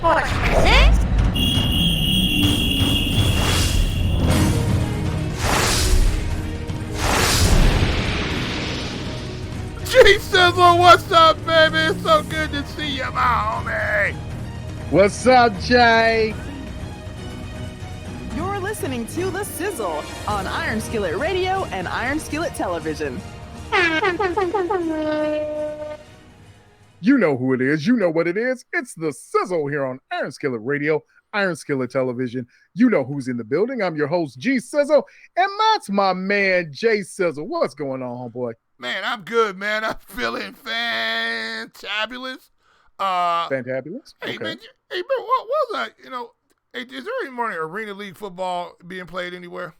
Sports presents SIZZLE, what's up, baby? It's so good to see you, my homie. What's up, Jay? You're listening to The Sizzle on Iron Skillet Radio and Iron Skillet Television. You know who it is. You know what it is. It's The Sizzle here on Iron Skillet Radio, Iron Skillet Television. You know who's in the building. I'm your host, G Sizzle, and that's my man, Jay Sizzle. What's going on, homeboy? Man, I'm good, man. I'm feeling fantabulous. Fantabulous? Hey, Okay. man, what was that? Hey, is there any more Arena League football being played anywhere?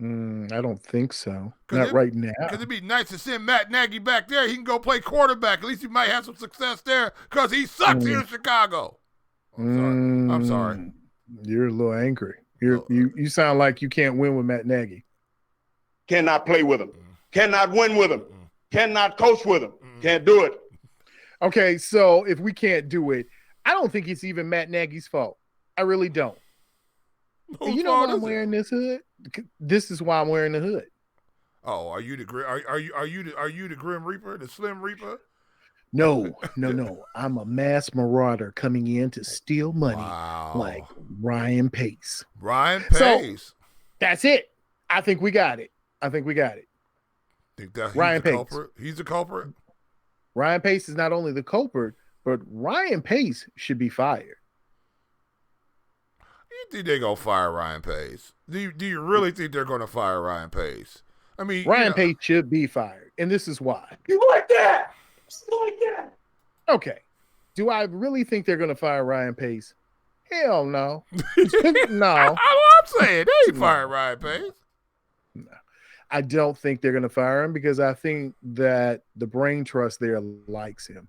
I don't think so. Not right now. Because it'd be nice to send Matt Nagy back there. He can go play quarterback. At least he might have some success there because he sucks here in Chicago. I'm sorry. You're a little angry. You sound like you can't win with Matt Nagy. Cannot play with him. Cannot win with him. Cannot coach with him. Can't do it. Okay, so if we can't do it, I don't think it's even Matt Nagy's fault. I really don't. Whose You know fault why I'm is it? wearing this hood? This is why I'm wearing the hood. Oh, are you the Grim Reaper, the Slim Reaper? No. I'm a mass marauder coming in to steal money, Wow. like Ryan Pace. Ryan So- Pace. That's it. I think we got it. Think that he's Ryan the Pace. culprit? He's the culprit? Ryan Pace is not only the culprit, but Ryan Pace should be fired. You think they're going to fire Ryan Pace? Do you really think they're going to fire Ryan Pace? I mean, Ryan Pace should be fired, and this is why. You like that? You like that? Okay. Do I really think they're going to fire Ryan Pace? Hell no. No. I'm saying they ain't firing Ryan Pace. I don't think they're going to fire him because I think that the brain trust there likes him.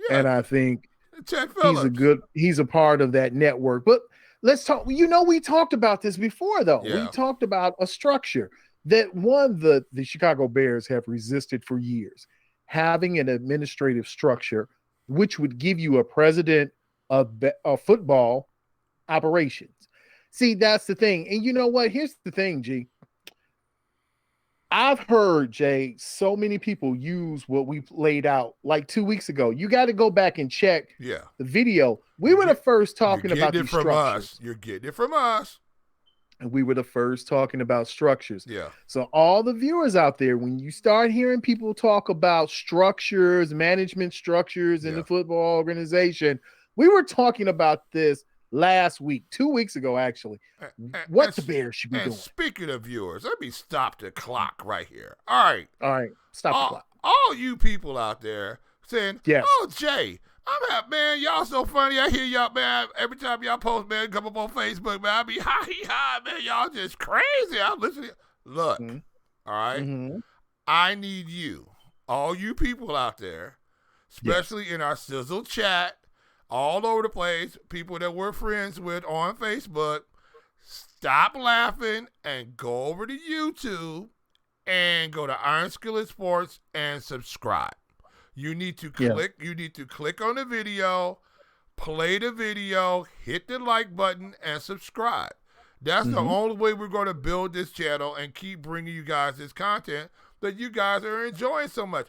Yeah, And I think Ted Phillips. he's a part of that network. But let's talk. We talked about this before, though. Yeah. We talked about a structure that the Chicago Bears have resisted for years, having an administrative structure which would give you a president of football operations. See, that's the thing. And you know what? Here's the thing, G. I've heard, Jay, so many people use what we laid out like 2 weeks ago. You got to go back and check Yeah. the video. We were the first talking You're about getting these it from structures. us. You're getting it from us. And we were the first talking about structures. Yeah. So all the viewers out there, when you start hearing people talk about structures, management structures in Yeah. the football organization, we were talking about this last week, 2 weeks ago, actually. What the Bears should be And doing. speaking of viewers, let me stop the clock right here. All right. All right, stop the clock. All you people out there saying, Yes. "Oh, Jay, I'm happy, man. Y'all so funny. I hear y'all, man. Every time y'all post, man, come up on Facebook, man. I be hi, man. Y'all just crazy. I'm listening. Look, Mhm. all right. Mhm. I need you, all you people out there, especially in our Sizzle chat, all over the place, people that we're friends with on Facebook. Stop laughing and go over to YouTube and go to Iron Skillet Sports and subscribe. You need to click. You need to click on the video, play the video, hit the like button, and subscribe. That's the only way we're going to build this channel and keep bringing you guys this content that you guys are enjoying so much.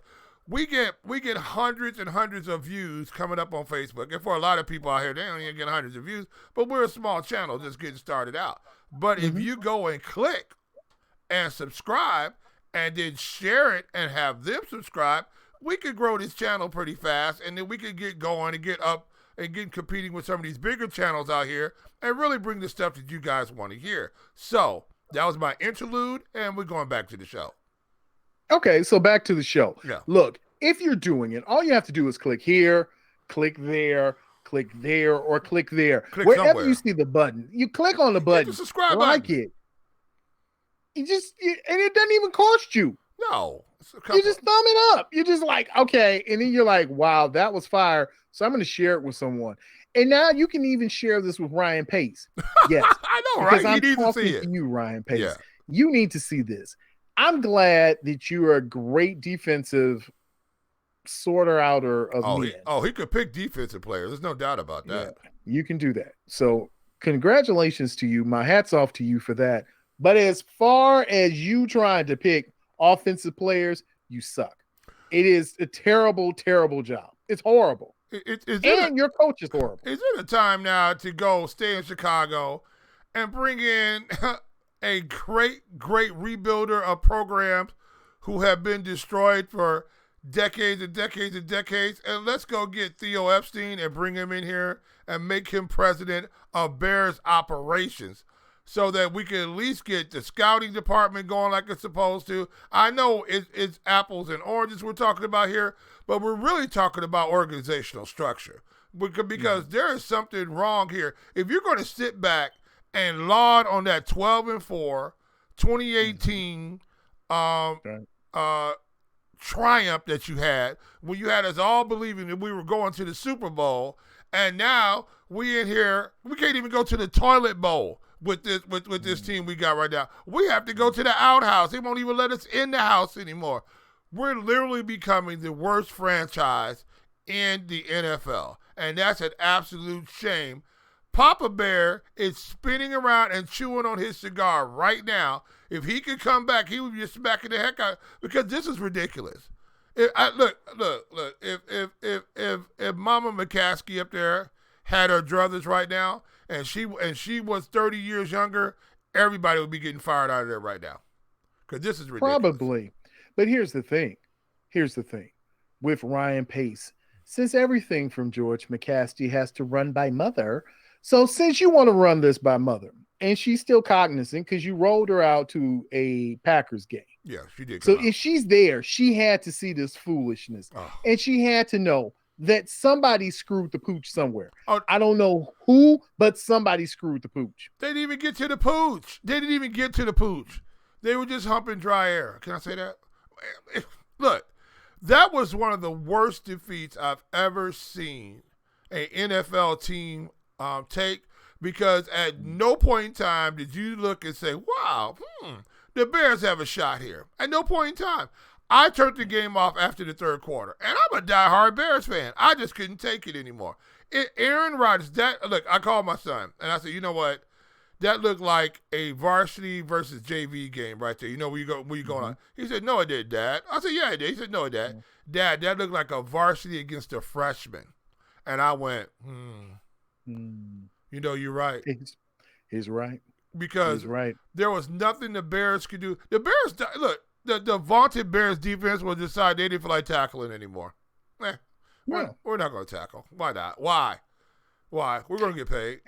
We get hundreds and hundreds of views coming up on Facebook, and for a lot of people out here, they don't even get hundreds of views. But we're a small channel just getting started out. But if you go and click and subscribe, and then share it and have them subscribe, we could grow this channel pretty fast, and then we could get going and get up and get competing with some of these bigger channels out here and really bring the stuff that you guys want to hear. So that was my interlude, and we're going back to the show. Okay, so back to the show. Yeah. Look, if you're doing it, all you have to do is click here, click there, or click there. Click Wherever somewhere. you see the button, you click on the Hit button, the subscribe like button. it. And it doesn't even cost you. No. It's a You couple- just thumb it up. You're just like, okay. And then you're like, wow, that was fire. So I'm going to share it with someone. And now you can even share this with Ryan Pace. Yes. I know, Because right? I'm You need to talking see to it. you, Ryan Pace. Yeah. You need to see this. I'm glad that you're a great defensive sorter outer of men. He could pick defensive players. There's no doubt about that. Yeah, you can do that. So congratulations to you. My hat's off to you for that. But as far as you trying to pick offensive players, you suck. It is a terrible, terrible job. It's horrible. Your coach is horrible. Is it a time now to go stay in Chicago and bring in a great, great rebuilder of programs who have been destroyed for decades and decades and decades, and let's go get Theo Epstein and bring him in here and make him president of Bears operations so that we can at least get the scouting department going like it's supposed to. I know it's apples and oranges we're talking about here, but we're really talking about organizational structure because there is something wrong here. If you're going to sit back and laud on that 12-4 2018 triumph that you had when you had us all believing that we were going to the Super Bowl, and now we in here, we can't even go to the toilet bowl with this team we got right now. We have to go to the outhouse. They won't even let us in the house anymore. We're literally becoming the worst franchise in the NFL, and that's an absolute shame. Papa Bear is spinning around and chewing on his cigar right now. If he could come back, he would be smacking the heck out, because this is ridiculous. Look. If Mama McCaskey up there had her druthers right now, and she was 30 years younger, everybody would be getting fired out of there right now, because this is ridiculous. Probably, but here's the thing. With Ryan Pace, since everything from George McCaskey has to run by mother, so since you want to run this by mother, and she's still cognizant because you rolled her out to a Packers game. Yeah, she did. So if she's there, she had to see this foolishness. And she had to know that somebody screwed the pooch somewhere. I don't know who, but somebody screwed the pooch. They didn't even get to the pooch. They were just humping dry air. Can I say that? Look, that was one of the worst defeats I've ever seen an NFL team take, because at no point in time did you look and say, wow, the Bears have a shot here. At no point in time. I turned the game off after the third quarter, and I'm a diehard Bears fan. I just couldn't take it anymore. Aaron Rodgers, I called my son, and I said, you know what? That looked like a varsity versus JV game right there. You know where you going on? He said, no, it did, Dad. I said, yeah, it did. He said, no, it did. Dad, that looked like a varsity against a freshman. And I went, You know, you're right. He's right. Because he's right. There was nothing the Bears could do. The Bears, look, the vaunted Bears defense will decide they didn't feel like tackling anymore. We're not going to tackle. Why not? Why? We're going to get paid.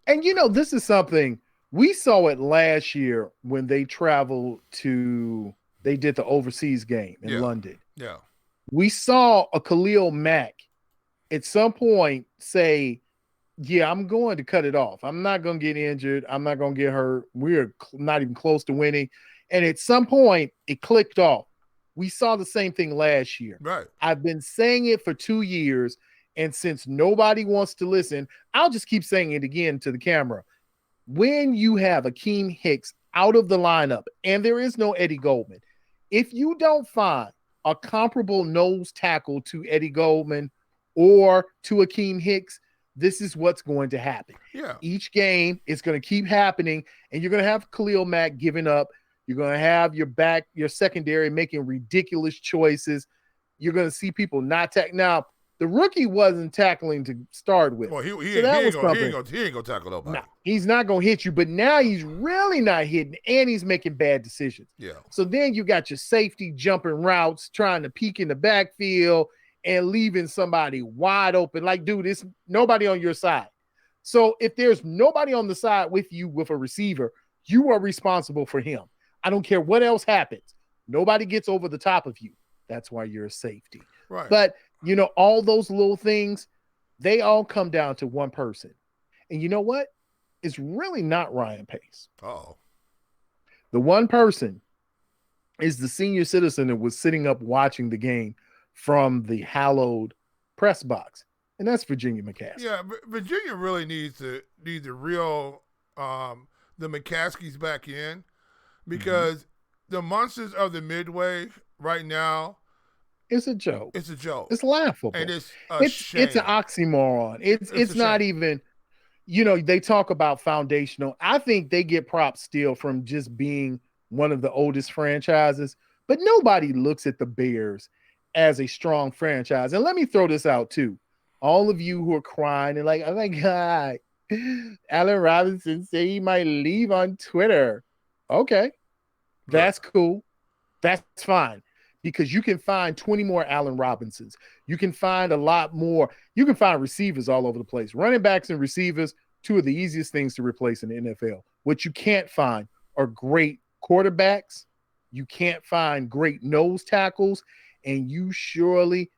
And, this is something we saw it last year when they traveled they did the overseas game in London. Yeah. We saw a Khalil Mack at some point say, yeah, I'm going to cut it off. I'm not going to get injured. I'm not going to get hurt. We're not even close to winning. And at some point, it clicked off. We saw the same thing last year. Right. I've been saying it for 2 years, and since nobody wants to listen, I'll just keep saying it again to the camera. When you have Akeem Hicks out of the lineup, and there is no Eddie Goldman, if you don't find a comparable nose tackle to Eddie Goldman or to Akeem Hicks, this is what's going to happen. Yeah. Each game is going to keep happening, and you're going to have Khalil Mack giving up. You're going to have your secondary making ridiculous choices. You're going to see people not tackle. Now, the rookie wasn't tackling to start with. Well, he ain't going to tackle nobody. Nah, he's not going to hit you, but now he's really not hitting, and he's making bad decisions. Yeah. So then you got your safety jumping routes, trying to peek in the backfield and leaving somebody wide open. Like, dude, it's nobody on your side. So if there's nobody on the side with you with a receiver, you are responsible for him. I don't care what else happens. Nobody gets over the top of you. That's why you're a safety. Right. But, all those little things, they all come down to one person. And you know what? It's really not Ryan Pace. Uh-oh. The one person is the senior citizen that was sitting up watching the game from the hallowed press box, and that's Virginia McCaskey. Yeah, Virginia really needs to reel the McCaskies back in, because the monsters of the Midway right now, It's a joke. It's a joke. It's laughable. And it's a shame. It's an oxymoron. It's not even, they talk about foundational. I think they get props still from just being one of the oldest franchises, but nobody looks at the Bears as a strong franchise. And let me throw this out too. All of you who are crying and like, oh my God, Allen Robinson say he might leave on Twitter. Okay. That's cool. That's fine. Because you can find 20 more Allen Robinsons. You can find a lot more. You can find receivers all over the place. Running backs and receivers, two of the easiest things to replace in the NFL. What you can't find are great quarterbacks. You can't find great nose tackles. And you surely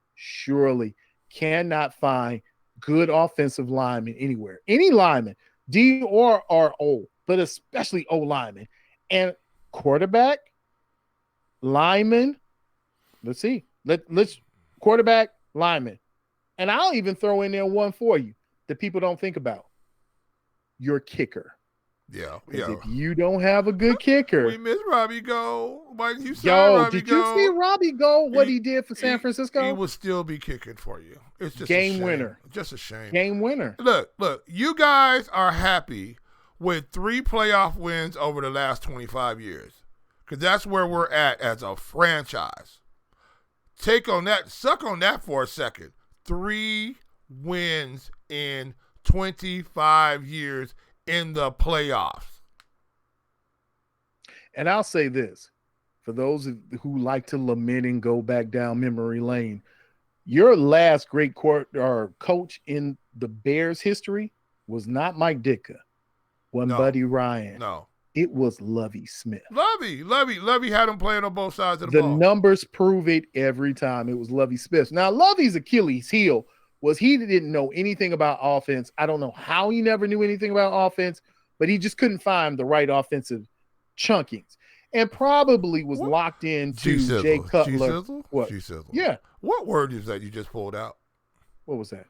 cannot find good offensive linemen anywhere. Any lineman, D or O, but especially O lineman. And quarterback, lineman, let's see. Let's quarterback, lineman. And I'll even throw in there one for you that people don't think about. Your kicker. Yeah. If you don't have a good kicker. We miss Robbie Go. Why didn't you say Robbie Go? You see Robbie Go, what he did for San Francisco? He will still be kicking for you. It's just game winner. Just a shame. Game winner. Look, you guys are happy with 3 playoff wins over the last 25 years. Because that's where we're at as a franchise. Suck on that for a second. 3 wins in 25 years in the playoffs. And I'll say this, for those who like to lament and go back down memory lane, your last great coach in the Bears history was not Mike Ditka, Buddy Ryan. No. It was Lovie Smith. Lovie had him playing on both sides of the ball. The numbers prove it every time. It was Lovie Smith. Now, Lovie's Achilles heel was he didn't know anything about offense. I don't know how he never knew anything about offense, but he just couldn't find the right offensive chunkings and probably was locked into Jay Cutler. What? G-Sizzle. Yeah. What word is that you just pulled out? What was that?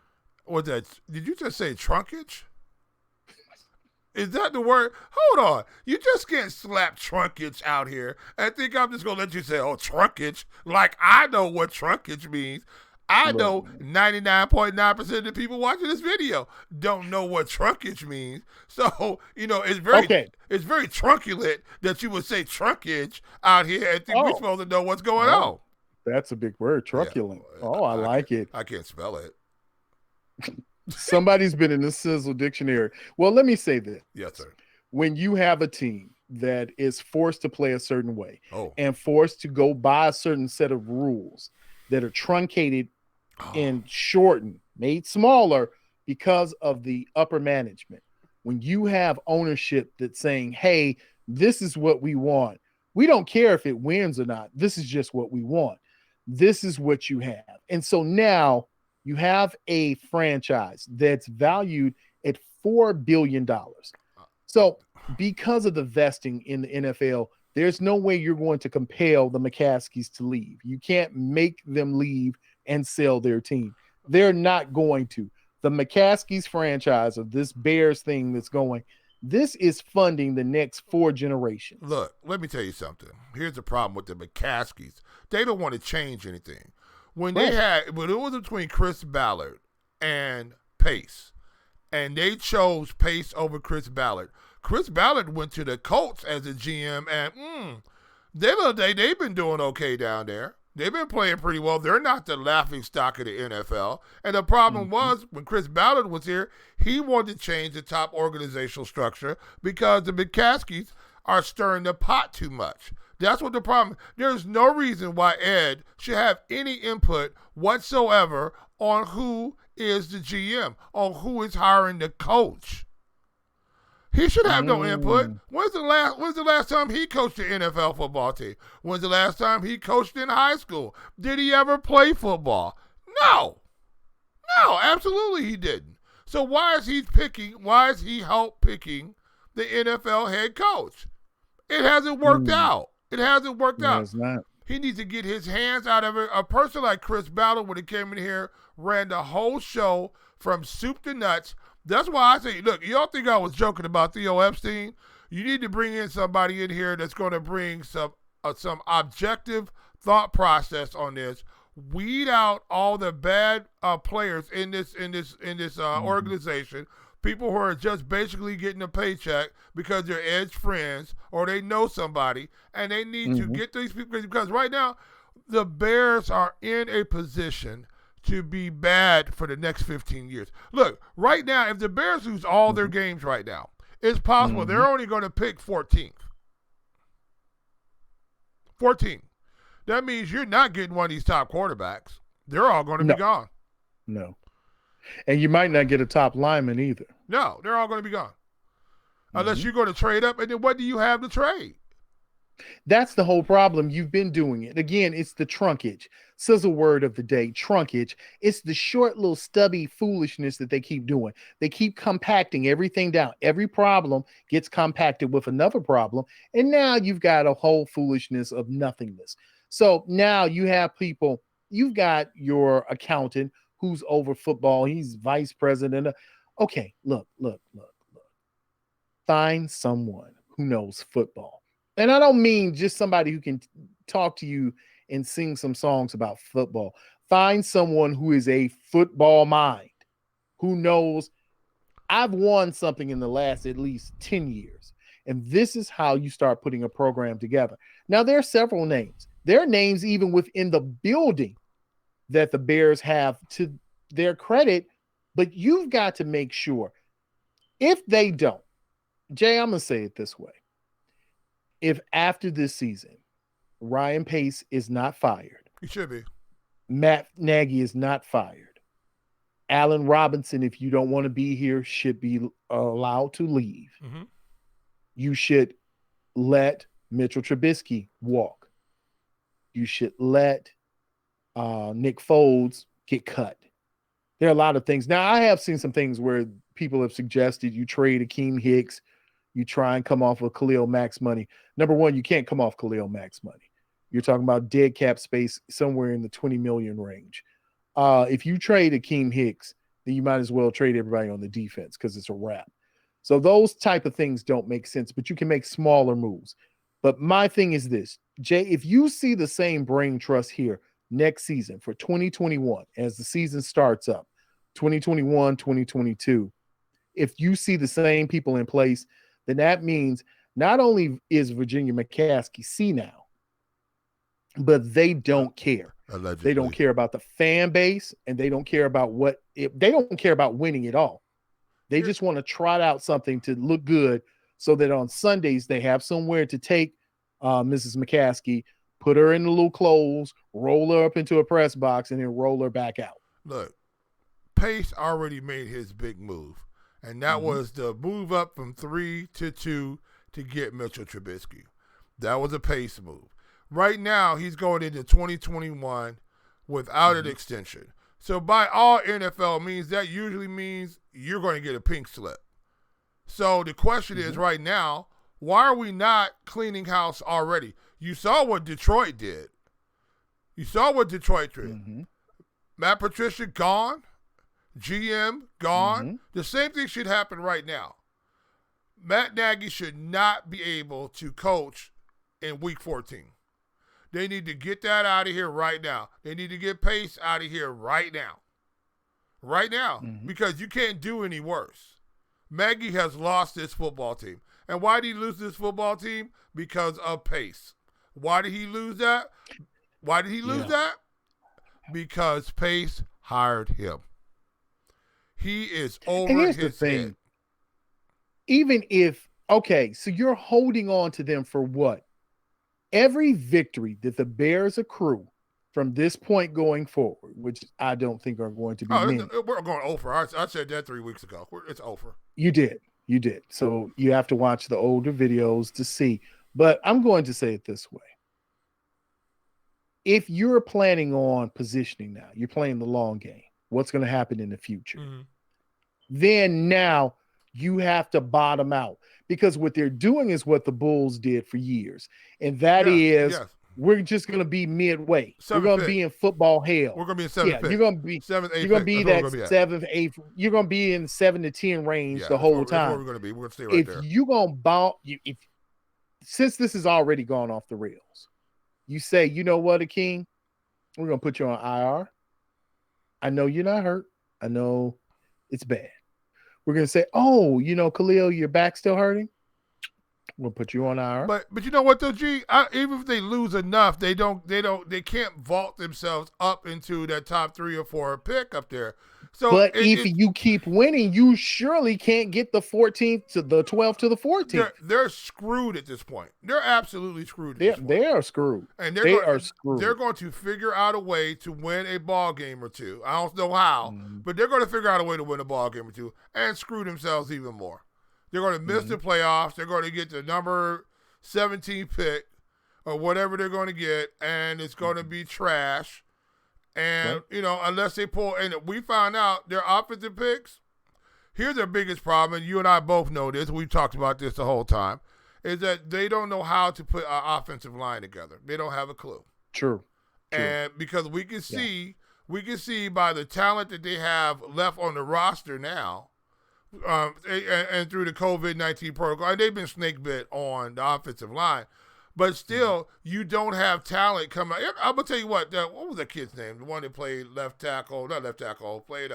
Did you just say trunkage? Is that the word? Hold on. You just can't slap trunkage out here and think I'm just going to let you say, oh, trunkage. Like I know what trunkage means. I know 99.9% of the people watching this video don't know what trunkage means. So, it's very trunculate that you would say trunkage out here and think we're supposed to know what's going on. That's a big word, truculent. Yeah, I like it. I can't spell it. Somebody's been in the SIZZLE dictionary. Well, let me say this. Yes, sir. When you have a team that is forced to play a certain way and forced to go by a certain set of rules that are truncated and shortened, made smaller because of the upper management. When you have ownership that's saying, hey, this is what we want. We don't care if it wins or not. This is just what we want. This is what you have. And so now you have a franchise that's valued at $4 billion. So because of the vesting in the NFL, there's no way you're going to compel the McCaskies to leave. You can't make them leave and sell their team. They're not going to. The McCaskies franchise of this Bears thing that's going, this is funding the next 4 generations. Look, let me tell you something. Here's the problem with the McCaskies. They don't want to change anything. When it was between Chris Ballard and Pace, and they chose Pace over Chris Ballard. Chris Ballard went to the Colts as a GM, and they've been doing okay down there. They've been playing pretty well. They're not the laughing stock of the NFL. And the problem was, when Chris Ballard was here, he wanted to change the top organizational structure because the McCaskies are stirring the pot too much. That's what the problem is. There's no reason why Ed should have any input whatsoever on who is the GM, on who is hiring the coach. He should have no input. When's the last time he coached the NFL football team? When's the last time he coached in high school? Did he ever play football? No, absolutely he didn't. So why is he help picking the NFL head coach? It hasn't worked out. It hasn't worked out. It's not. He needs to get his hands out of it. A person like Chris Ballard, when he came in here, ran the whole show from soup to nuts. That's why I say, look, y'all think I was joking about Theo Epstein? You need to bring in somebody in here that's going to bring some objective thought process on this. weed out all the bad players in this organization. People who are just basically getting a paycheck because they're edge friends or they know somebody, and they need to get these people, because right now the Bears are in a position to be bad for the next 15 years. Look, right now, if the Bears lose all their games right now, it's possible they're only going to pick 14th. 14. That means you're not getting one of these top quarterbacks. They're all going to be gone. No. And you might not get a top lineman either. No, they're all going to be gone. Unless you're going to trade up, and then what do you have to trade? That's the whole problem. You've been doing it. Again, it's the trunkage. Sizzle word of the day, trunkage. It's the short little stubby foolishness that they keep doing. They keep compacting everything down. Every problem gets compacted with another problem. And now you've got a whole foolishness of nothingness. So now you have people, you've got your accountant who's over football. He's vice president. Okay, look. Find someone who knows football. And I don't mean just somebody who can talk to you and sing some songs about football. Find someone who is a football mind, who knows I've won something in the last at least 10 years. And this is how you start putting a program together. Now, there are several names. There are names even within the building that the Bears have to their credit, but you've got to make sure if they don't, Jay, I'm going to say it this way. If after this season, Ryan Pace is not fired. He should be. Matt Nagy is not fired. Allen Robinson, if you don't want to be here, should be allowed to leave. You should let Mitchell Trubisky walk. You should let Nick Foles get cut. There are a lot of things. Now, I have seen some things where people have suggested you trade Akeem Hicks. You try and come off of Khalil Mack's money. Number one, you can't come off Khalil Mack's money. You're talking about dead cap space somewhere in the 20 million range. If you trade Akeem Hicks, then you might as well trade everybody on the defense because it's a wrap. So those type of things don't make sense, but you can make smaller moves. But my thing is this, Jay, if you see the same brain trust here next season for 2021, as the season starts up, 2021, 2022, if you see the same people in place, then that means not only is Virginia McCaskey senile, but they don't care. Allegedly. They don't care about the fan base, and they don't care about they don't care about winning at all. They just want to trot out something to look good so that on Sundays they have somewhere to take Mrs. McCaskey, put her in the little clothes, roll her up into a press box, and then roll her back out. Look, Pace already made his big move, and that was the move up from 3 to 2 to get Mitchell Trubisky. That was a Pace move. Right now, he's going into 2021 without an extension. So by all NFL means, that usually means you're going to get a pink slip. So the question is right now, why are we not cleaning house already? You saw what Detroit did. Matt Patricia gone. GM gone. The same thing should happen right now. Matt Nagy should not be able to coach in week 14. They need to get that out of here right now. They need to get Pace out of here right now. Right now. Because you can't do any worse. Nagy has lost this football team. And why did he lose this football team? Because of Pace. Why did he lose that? Because Pace hired him. He is over and here's his the thing. head. Even if, okay, so you're holding on to them for what? Every victory that the Bears accrue from this point going forward, which I don't think are going to be many. We're going over. I said that 3 weeks ago. It's over. You did. So you have to watch the older videos to see. But I'm going to say it this way. If you're planning on positioning now, you're playing the long game, what's going to happen in the future? Then now you have to bottom out, because what they're doing is what the Bulls did for years. And that is we're just going to be midway. We're going to be in football hell. We're going to be in 7th. You're going to be 7th, 8th. You're going to be that 7th, 8th. You're going to be in 7 to 10 range the whole time. That's where we're going to be. We're going to stay right there. If you're going to bounce, since this has already gone off the rails, you say, you know what, Akeem? We're going to put you on IR. I know you're not hurt. I know it's bad. We're going to say, oh, Khalil, your back's still hurting. We'll put you on IR. But you know what though, G? Even if they lose enough, they can't vault themselves up into that top 3 or 4 pick up there. So, but if you keep winning, you surely can't get the 14th to the 12th to the 14th. They're screwed at this point. They're absolutely screwed. They are screwed. And they are screwed. They're going to figure out a way to win a ball game or two. I don't know how, but they're going to figure out a way to win a ball game or two and screw themselves even more. They're going to miss the playoffs. They're going to get the number 17 pick or whatever they're going to get, and it's going to be trash. And, unless they pull – and we found out their offensive picks, here's their biggest problem, and you and I both know this. We've talked about this the whole time, is that they don't know how to put an offensive line together. They don't have a clue. True. And because we can see by the talent that they have left on the roster now, and through the COVID-19 protocol, and they've been snake bit on the offensive line, but still, you don't have talent coming. I'm gonna tell you what was that kid's name? The one that played played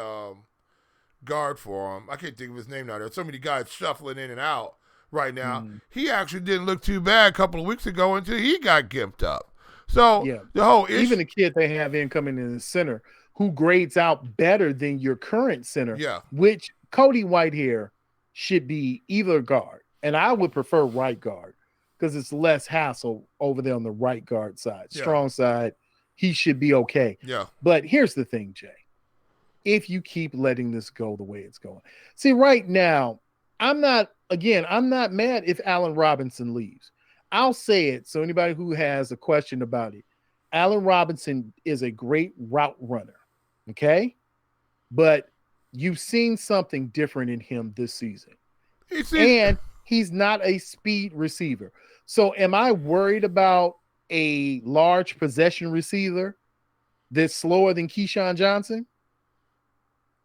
guard for him. I can't think of his name now. There's so many guys shuffling in and out right now. He actually didn't look too bad a couple of weeks ago until he got gimped up. So the whole issue, even the kid they have incoming in the center, who grades out better than your current center, which Cody Whitehair should be either guard, and I would prefer right guard because it's less hassle over there on the right guard side. Strong side, he should be okay. Yeah. But here's the thing, Jay. If you keep letting this go the way it's going. See, right now, I'm not mad if Allen Robinson leaves. I'll say it so anybody who has a question about it. Allen Robinson is a great route runner, okay? But you've seen something different in him this season. And he's not a speed receiver. So am I worried about a large possession receiver that's slower than Keyshawn Johnson?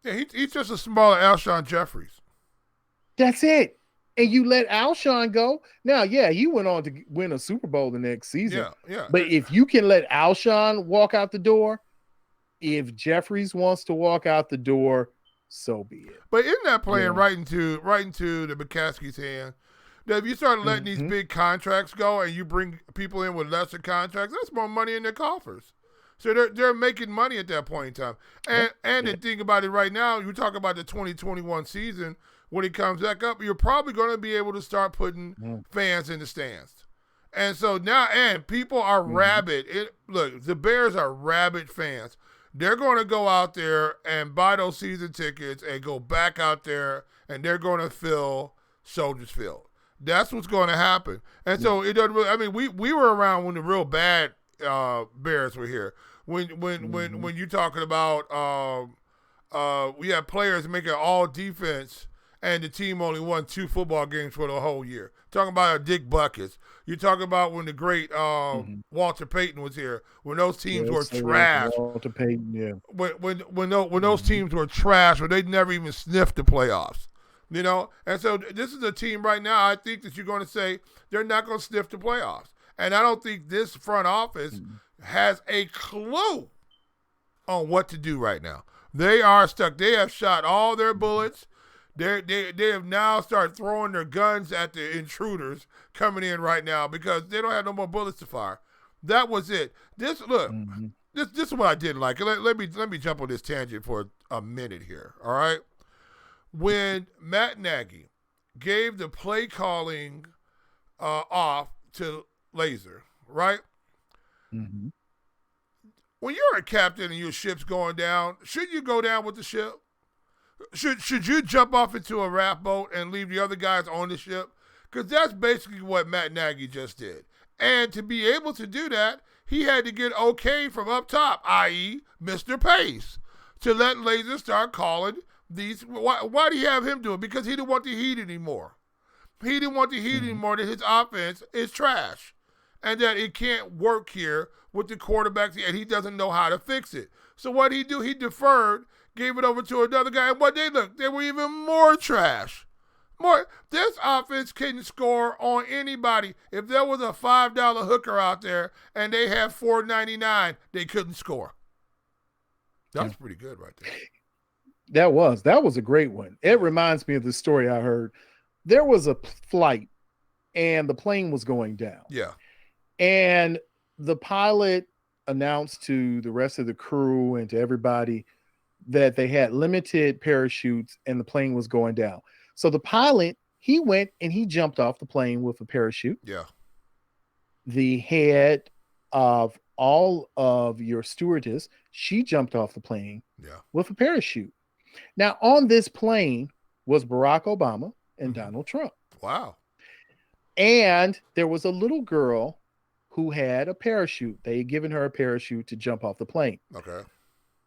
Yeah, he's just a smaller Alshon Jeffries. That's it. And you let Alshon go. Now, he went on to win a Super Bowl the next season. Yeah. But if you can let Alshon walk out the door, if Jeffries wants to walk out the door, so be it. But isn't that playing right into the McCaskey's hand? That if you start letting these big contracts go and you bring people in with lesser contracts, that's more money in their coffers. So they're making money at that point in time. And the thing about it right now, you talk about the 2021 season, when it comes back up, you're probably going to be able to start putting fans in the stands. And so now, and people are rabid. Look, the Bears are rabid fans. They're going to go out there and buy those season tickets and go back out there, and they're going to fill Soldiers Field. That's what's going to happen. And so it doesn't really, I mean, we were around when the real bad Bears were here. When you're talking about we had players making all defense and the team only won 2 football games for the whole year. Talking about Dick Buckets. You're talking about when the great Walter Payton was here, when those teams were trash. Walter Payton, yeah. When those teams were trash, or they never even sniffed the playoffs. And so this is a team right now, I think that you're going to say they're not going to sniff the playoffs. And I don't think this front office has a clue on what to do right now. They are stuck. They have shot all their bullets. They have now started throwing their guns at the intruders coming in right now because they don't have no more bullets to fire. That was it. This is what I didn't like. Let me jump on this tangent for a minute here. All right. When Matt Nagy gave the play calling off to Laser, right? Mm-hmm. When you're a captain and your ship's going down, should you go down with the ship? Should you jump off into a raft boat and leave the other guys on the ship? Because that's basically what Matt Nagy just did. And to be able to do that, he had to get okay from up top, i.e. Mr. Pace, to let Laser start calling these. Why do you have him do it? Because he didn't want the heat anymore. He didn't want the heat anymore, that his offense is trash and that it can't work here with the quarterback, and he doesn't know how to fix it. So what he do? He deferred, gave it over to another guy, and they were even more trash. More, this offense couldn't score on anybody. If there was a $5 hooker out there and they had $4.99, they couldn't score. That's pretty good right there. That was a great one. It reminds me of the story I heard. There was a flight and the plane was going down. Yeah. And the pilot announced to the rest of the crew and to everybody that they had limited parachutes and the plane was going down. So the pilot, he went and he jumped off the plane with a parachute. Yeah. The head of all of your stewardess, she jumped off the plane with a parachute. Now, on this plane was Barack Obama and Donald Trump. Wow. And there was a little girl who had a parachute. They had given her a parachute to jump off the plane. Okay.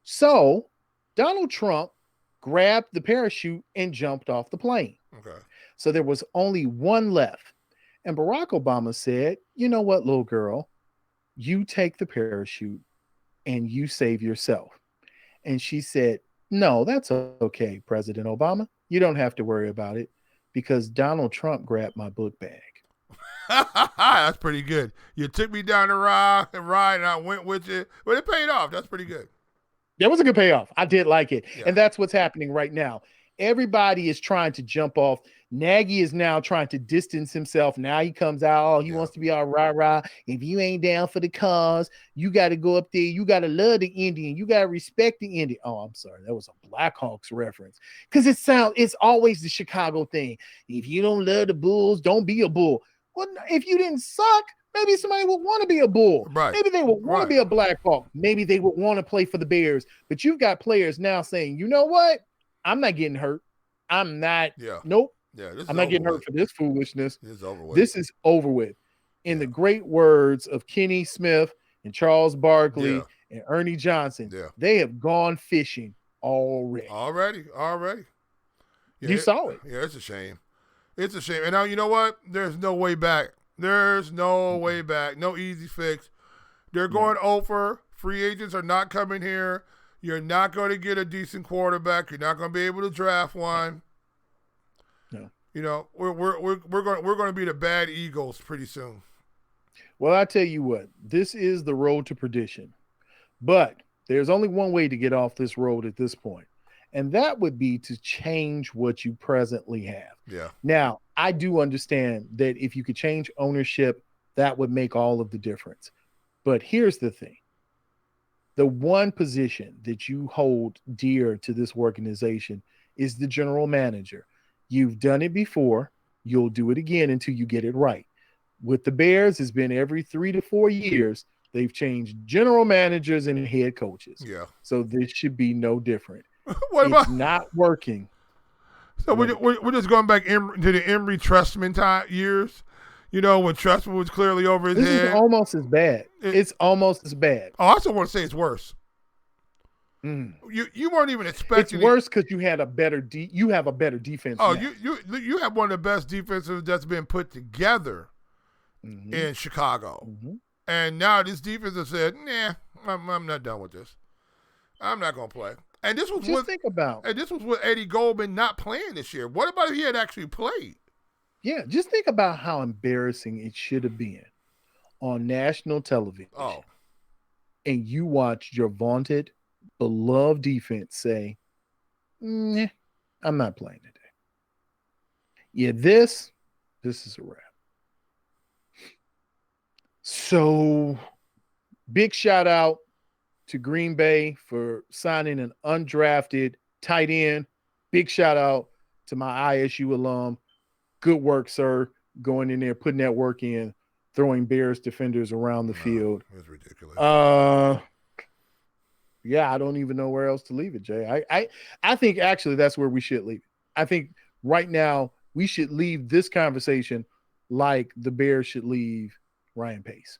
So Donald Trump grabbed the parachute and jumped off the plane. Okay. So there was only one left. And Barack Obama said, you know what, little girl, you take the parachute and you save yourself. And she said, no, that's okay, President Obama. You don't have to worry about it because Donald Trump grabbed my book bag. That's pretty good. You took me down the ride and I went with you. But it paid off. That's pretty good. That was a good payoff. I did like it. Yeah. And that's what's happening right now. Everybody is trying to jump off. Nagy is now trying to distance himself. Now he comes out. He wants to be all rah-rah. If you ain't down for the cause, you got to go up there. You got to love the Indian. You got to respect the Indian. Oh, I'm sorry. That was a Blackhawks reference. Because it's always the Chicago thing. If you don't love the Bulls, don't be a Bull. Well, if you didn't suck, maybe somebody would want to be a Bull. Right. Maybe they would want to be a Blackhawk. Maybe they would want to play for the Bears. But you've got players now saying, you know what? I'm not getting hurt. I'm not. Yeah. Nope. Yeah. I'm not getting hurt for this foolishness. This is over with. This is over with. In the great words of Kenny Smith and Charles Barkley and Ernie Johnson, they have gone fishing already. Already. Yeah, you saw it. Yeah, it's a shame. It's a shame. And now, you know what? There's no way back. There's no way back. No easy fix. They're going over. Free agents are not coming here. You're not going to get a decent quarterback. You're not going to be able to draft one. No. You know, we're going to be the bad Eagles pretty soon. Well, I tell you what, this is the road to perdition. But there's only one way to get off this road at this point. And that would be to change what you presently have. Yeah. Now, I do understand that if you could change ownership, that would make all of the difference. But here's the thing. The one position that you hold dear to this organization is the general manager. You've done it before. You'll do it again until you get it right. With the Bears, it's been every 3 to 4 years. They've changed general managers and head coaches. Yeah. So this should be no different. It's not working. So we're just going back to the Emory Trustman years, you know, when Trustman was clearly over his head. This is almost as bad. It's almost as bad. Oh, I also want to say it's worse. You weren't even expecting. It's worse because you had a better you have a better defense. Oh, now. you have one of the best defenses that's been put together in Chicago, and now this defense has said, "Nah, I'm not done with this. I'm not going to play." And this was with Eddie Goldman not playing this year. What about if he had actually played? Yeah, just think about how embarrassing it should have been on national television. Oh, and you watched your vaunted, beloved defense say, "Nah, I'm not playing today." Yeah, this is a wrap. So, big shout out to Green Bay for signing an undrafted tight end. Big shout out to my ISU alum. Good work, sir. Going in there, putting that work in, throwing Bears defenders around the field. It was ridiculous. Yeah, I don't even know where else to leave it, Jay. I think actually that's where we should leave it. I think right now we should leave this conversation like the Bears should leave Ryan Pace.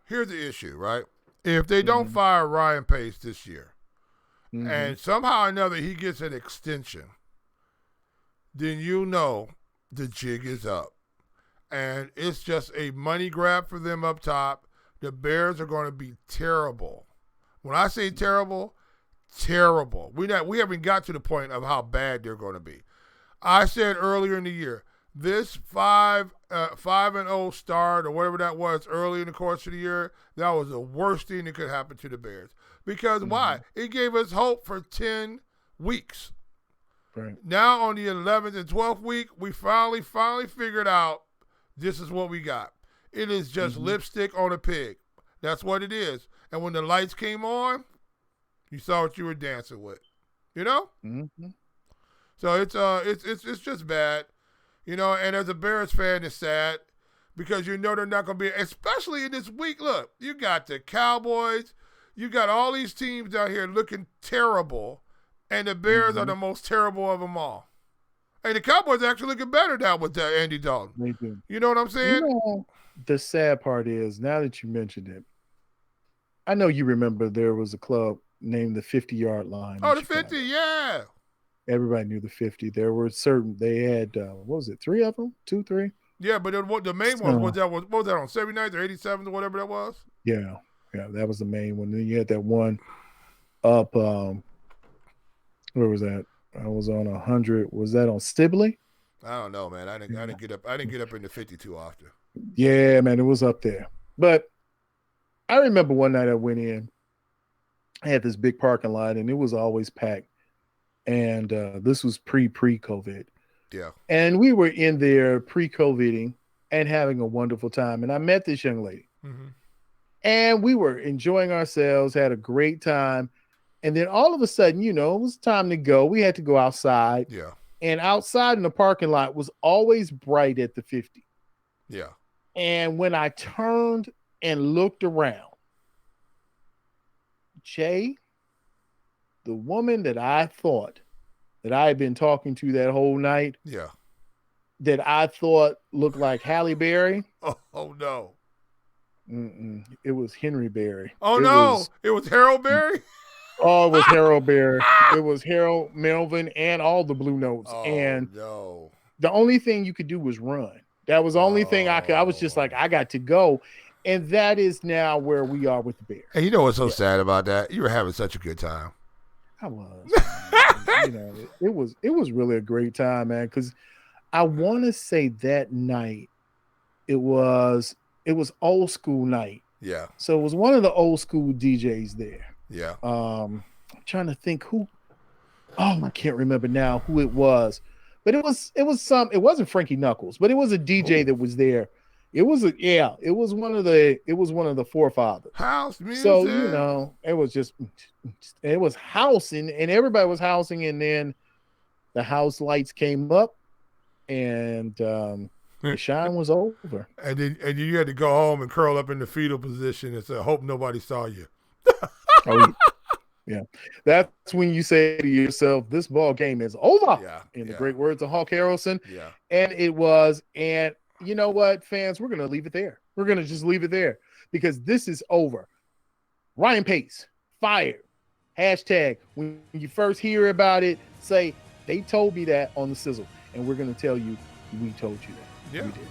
Here's the issue, right? If they don't fire Ryan Pace this year, and somehow or another he gets an extension, then you know the jig is up. And it's just a money grab for them up top. The Bears are going to be terrible. When I say terrible, terrible. We haven't got to the point of how bad they're going to be. I said earlier in the year, this 5-0 start or whatever that was early in the course of the year, that was the worst thing that could happen to the Bears. Because why? It gave us hope for 10 weeks. Right. Now on the 11th and 12th week, we finally figured out this is what we got. It is just lipstick on a pig. That's what it is. And when the lights came on, you saw what you were dancing with. You know? Mm-hmm. So it's just bad. You know, and as a Bears fan, it's sad because you know they're not going to be, especially in this week. Look, you got the Cowboys. You got all these teams out here looking terrible, and the Bears are the most terrible of them all. And the Cowboys are actually looking better now with Andy Dalton. They do. You know what I'm saying? You know, the sad part is, now that you mentioned it, I know you remember there was a club named the 50-yard line. Oh, the 50, yeah. Everybody knew the 50. There were certain, they had, what was it, 3 of them? 2, 3? Yeah, but the main one was what was that on 79th or 87th or whatever that was? Yeah, that was the main one. Then you had that one up, where was that? I was on 100. Was that on Sibley? I don't know, man. I didn't get up in the 50 too often. Yeah, man, it was up there. But I remember one night I went in. I had this big parking lot, and it was always packed. And this was pre-COVID. Yeah. And we were in there pre-COVIDing and having a wonderful time. And I met this young lady. Mm-hmm. And we were enjoying ourselves, had a great time. And then all of a sudden, you know, it was time to go. We had to go outside. Yeah. And outside in the parking lot was always bright at the 50. Yeah. And when I turned and looked around, Jay, the woman that I thought that I had been talking to that whole night, yeah, that I thought looked like Halle Berry. Oh no. It was Henry Berry. It was Harold Berry? Oh, it was Harold Berry. It was Harold, Melvin, and all the Blue Notes. And no. The only thing you could do was run. That was the only thing I could. I was just like, I got to go. And that is now where we are with the Bears. And you know what's so sad about that? You were having such a good time. I was. You know, it was really a great time, man. Because I want to say that night it was old school night. Yeah. So it was one of the old school DJs there. Yeah. I'm trying to think who. Oh, I can't remember now who it was, but it wasn't Frankie Knuckles, but it was a DJ that was there. It was one of the forefathers. House music. So, you know, it was housing, and everybody was housing, and then the house lights came up, and the shine was over. And then you had to go home and curl up in the fetal position and say, hope nobody saw you. Oh, yeah. That's when you say to yourself, this ball game is over. Yeah. In the great words of Hawk Harrelson. Yeah. And it was. And you know what, fans? We're going to leave it there. We're going to just leave it there because this is over. Ryan Pace, fired. Hashtag, when you first hear about it, say, they told me that on the Sizzle. And we're going to tell you, we told you that. Yeah. We did.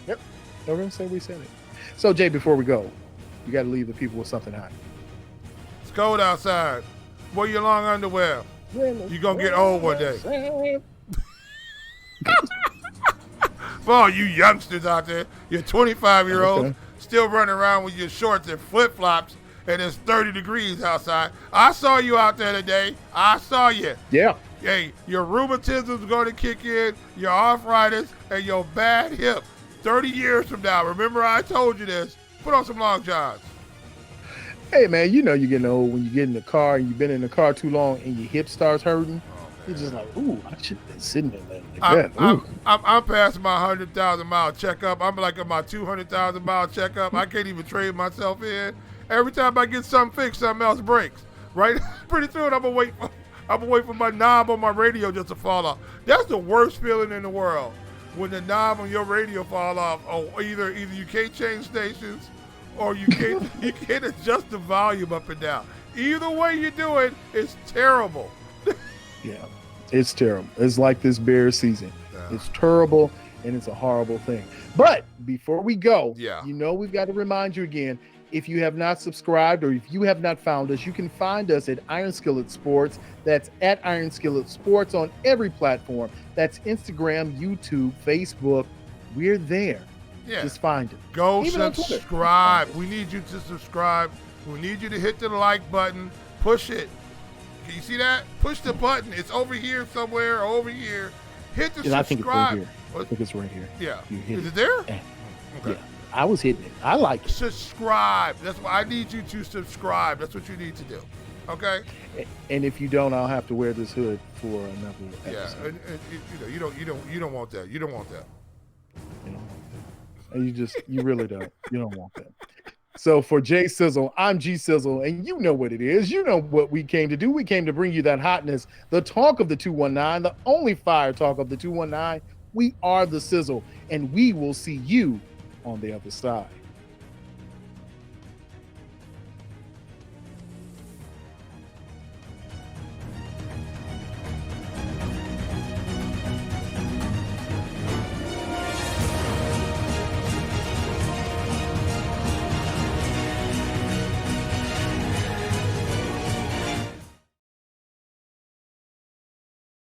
Yep. We're going to say we said it. So, Jay, before we go, you got to leave the people with something hot. It's cold outside. Wear your long underwear. You're going to get old one day. For all you youngsters out there, you're 25-year-olds still running around with your shorts and flip-flops, and it's 30 degrees outside. I saw you out there today. I saw you. Yeah. Hey, your rheumatism's going to kick in, your arthritis, and your bad hip. 30 years from now, remember I told you this, put on some long johns. Hey, man, you know you're getting old when you get in the car and you've been in the car too long and your hip starts hurting. You're just like, ooh, I should have been sitting there like that. I'm past my 100,000 mile checkup. I'm like at my 200,000 mile checkup. I can't even trade myself in. Every time I get something fixed, something else breaks. Right? Pretty soon I'm gonna wait for my knob on my radio just to fall off. That's the worst feeling in the world. When the knob on your radio fall off, or either you can't change stations or you can't adjust the volume up and down. Either way you do it, it's terrible. Yeah, it's terrible. It's like this Bears season. Yeah. It's terrible, and it's a horrible thing. But before we go, you know we've got to remind you again, If you have not subscribed or if you have not found us, you can find us at Iron Skillet Sports. That's at Iron Skillet Sports on every platform. That's Instagram, YouTube, Facebook. We're there. Yeah. Just find it. Go Even on Twitter. subscribe. We need you to subscribe. We need you to hit the like button. Push it. Can you see that? Push the button. It's over here somewhere, over here. Hit the subscribe. I think it's right here. I think it's right here. Yeah. You hit Is it there? Okay. Okay. Yeah. I was hitting it. I like it. Subscribe. That's what I need you to subscribe. That's what you need to do. Okay? And if you don't, I'll have to wear this hood for another episode. Yeah. And you don't want that. You don't want that. And you really don't. You don't want that. So for Jay Sizzle, I'm G Sizzle, and you know what it is. You know what we came to do. We came to bring you that hotness, the talk of the 219, the only fire talk of the 219. We are the Sizzle, and we will see you on the other side.